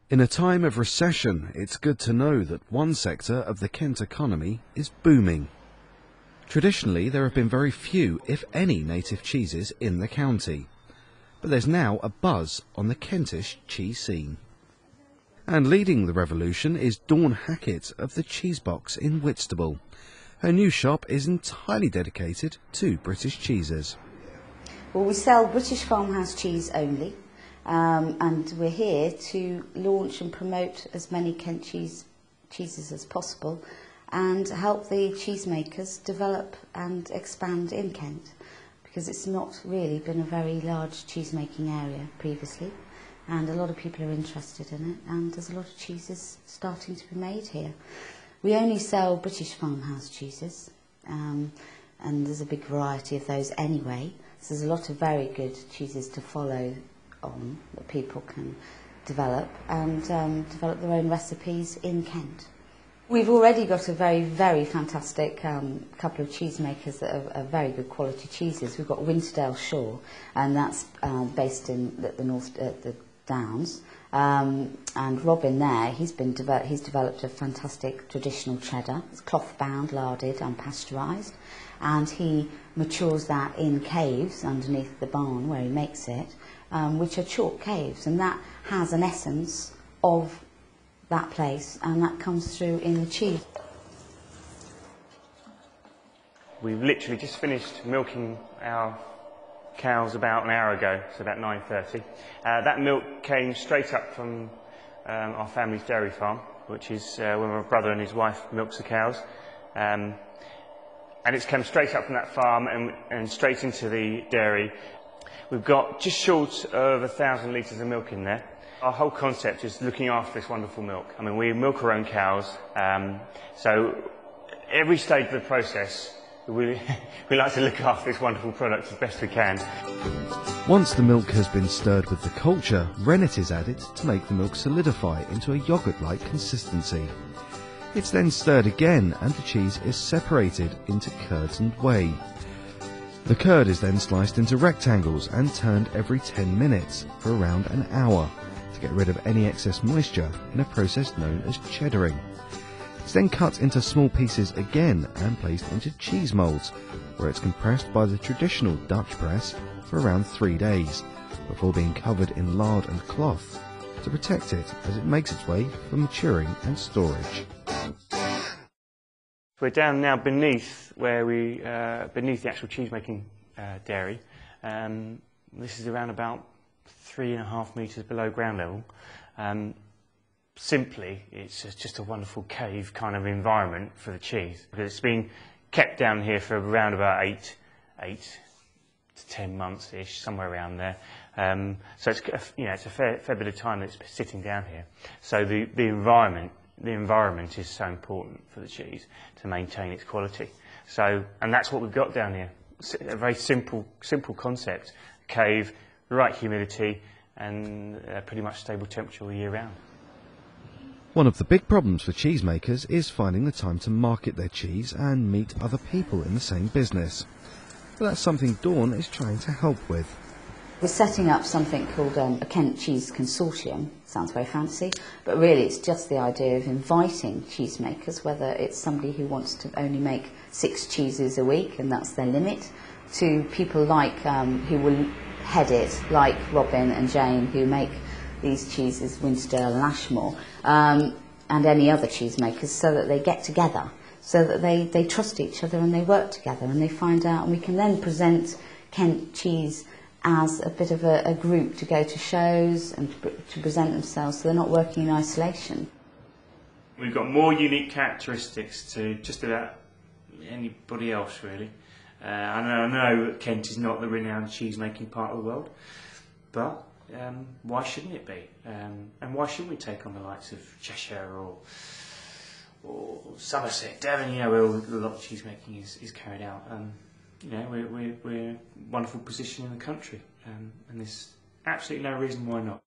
In a time of recession, it's good to know that one sector of the Kent economy is booming. Traditionally, there have been very few, if any, native cheeses in the county. But there's now a buzz on the Kentish cheese scene. And leading the revolution is Dawn Hackett of the Cheese Box in Whitstable. Her new shop is entirely dedicated to British cheeses. Well, we sell British farmhouse cheese only. And we're here to launch and promote as many Kent cheeses as possible and help the cheesemakers develop and expand in Kent, because it's not really been a very large cheese making area previously, and a lot of people are interested in it, and there's a lot of cheeses starting to be made here. We only sell British farmhouse cheeses, and there's a big variety of those anyway, so there's a lot of very good cheeses to follow on that people can develop and develop their own recipes in Kent. We've already got a very, very fantastic couple of cheesemakers that are very good quality cheeses. We've got Winterdale Shore, and that's based in the Downs. And Robin there, he's developed a fantastic traditional cheddar. It's cloth bound, larded, unpasteurised, and he matures that in caves underneath the barn where he makes it, which are chalk caves, and that has an essence of that place, and that comes through in the cheese. We've literally just finished milking our cows about an hour ago, so about 9:30. That milk came straight up from our family's dairy farm, which is where my brother and his wife milks the cows. And it's come straight up from that farm and straight into the dairy. We've got just short of 1,000 litres of milk in there. Our whole concept is looking after this wonderful milk. I mean, we milk our own cows, so every stage of the process, we like to look after this wonderful product as best we can. Once the milk has been stirred with the culture, rennet is added to make the milk solidify into a yoghurt-like consistency. It's then stirred again and the cheese is separated into curds and whey. The curd is then sliced into rectangles and turned every 10 minutes for around an hour to get rid of any excess moisture in a process known as cheddaring. It's then cut into small pieces again and placed into cheese moulds, where it's compressed by the traditional Dutch press for around 3 days, before being covered in lard and cloth to protect it as it makes its way for maturing and storage. We're down now beneath beneath the actual cheese making dairy. This is around about 3.5 metres below ground level. Simply, it's just a wonderful cave kind of environment for the cheese. It's been kept down here for around about 8 to 10 months-ish, somewhere around there. So it's a fair bit of time that it's sitting down here. So the environment is so important for the cheese to maintain its quality. And that's what we've got down here. A very simple concept: cave, right humidity, and pretty much stable temperature all year round. One of the big problems for cheesemakers is finding the time to market their cheese and meet other people in the same business. But that's something Dawn is trying to help with. We're setting up something called a Kent Cheese Consortium. Sounds very fancy, but really it's just the idea of inviting cheesemakers, whether it's somebody who wants to only make 6 cheeses a week and that's their limit, to people like who will head it, like Robin and Jane, who make these cheeses, Winterdale and Ashmore, and any other cheesemakers, so that they get together, so that they trust each other and they work together and they find out, and we can then present Kent cheese as a bit of a group to go to shows and to present themselves, so they're not working in isolation. We've got more unique characteristics to just about anybody else, really. I know that Kent is not the renowned cheese-making part of the world, but why shouldn't it be? And why shouldn't we take on the likes of Cheshire or Somerset, Devon, where a lot of cheese-making is carried out? We're in a wonderful position in the country, and there's absolutely no reason why not.